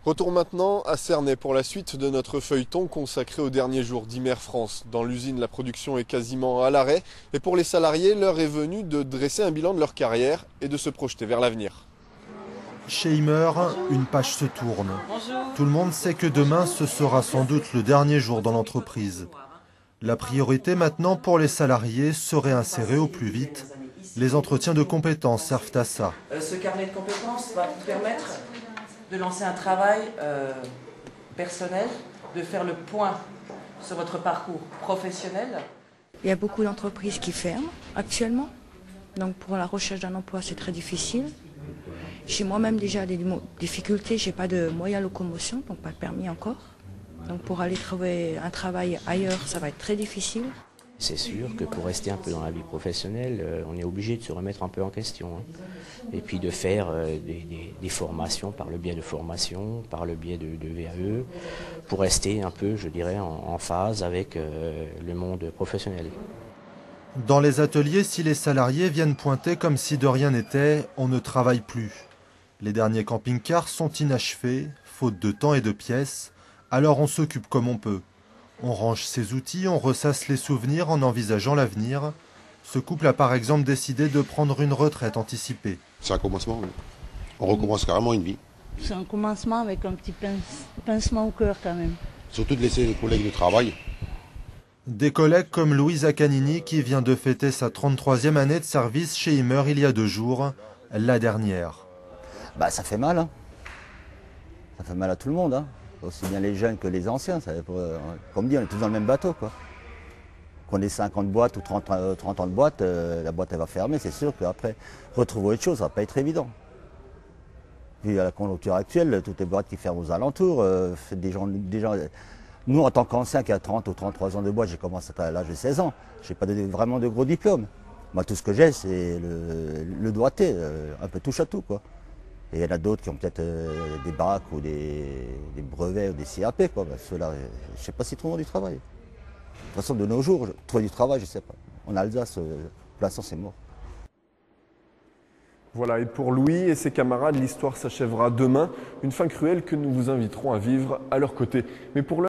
Retour maintenant à Cernay pour la suite de notre feuilleton consacré au dernier jour d'Imer France. Dans l'usine, la production est quasiment à l'arrêt et pour les salariés, l'heure est venue de dresser un bilan de leur carrière et de se projeter vers l'avenir. Chez Imer, une page se tourne. Tout le monde sait que demain, ce sera sans doute le dernier jour dans l'entreprise. La priorité maintenant pour les salariés serait insérer au plus vite. Les entretiens de compétences servent à ça. Ce carnet de compétences va vous permettre de lancer un travail personnel, de faire le point sur votre parcours professionnel. Il y a beaucoup d'entreprises qui ferment actuellement. Donc pour la recherche d'un emploi, c'est très difficile. J'ai moi-même déjà des difficultés, je n'ai pas de moyens de locomotion, donc pas de permis encore. Donc pour aller trouver un travail ailleurs, ça va être très difficile. C'est sûr que pour rester un peu dans la vie professionnelle, on est obligé de se remettre un peu en question. Et puis de faire des formations par le biais de formations, par le biais de VAE, pour rester un peu, je dirais, en phase avec le monde professionnel. Dans les ateliers, si les salariés viennent pointer comme si de rien n'était, on ne travaille plus. Les derniers camping-cars sont inachevés, faute de temps et de pièces, alors on s'occupe comme on peut. On range ses outils, on ressasse les souvenirs en envisageant l'avenir. Ce couple a par exemple décidé de prendre une retraite anticipée. C'est un commencement, oui. On recommence carrément une vie. C'est un commencement avec un petit pincement au cœur quand même. Surtout de laisser les collègues de travail. Des collègues comme Louisa Canini qui vient de fêter sa 33e année de service chez Imer il y a 2 jours, la dernière. Ça fait mal, hein. Ça fait mal à tout le monde, hein. Aussi bien les jeunes que les anciens. Comme dit, on est tous dans le même bateau, quoi. Qu'on ait 50 boîtes ou 30 ans de boîte, la boîte elle va fermer, c'est sûr qu'après, retrouver autre chose, ça va pas être évident. Vu à la conjoncture actuelle, toutes les boîtes qui ferment aux alentours, des gens, nous en tant qu'anciens qui a 30 ou 33 ans de boîte, j'ai commencé à l'âge de 16 ans, je n'ai pas vraiment de gros diplômes. Moi tout ce que j'ai c'est le doigté, un peu touche à tout, quoi. Et il y en a d'autres qui ont peut-être des bacs ou des brevets ou des CAP, quoi. Ceux-là, je ne sais pas s'ils trouveront du travail. De toute façon, de nos jours, trouver du travail, je ne sais pas. En Alsace, pour l'instant, c'est mort. Voilà, et pour Louis et ses camarades, l'histoire s'achèvera demain. Une fin cruelle que nous vous inviterons à vivre à leur côté. Mais pour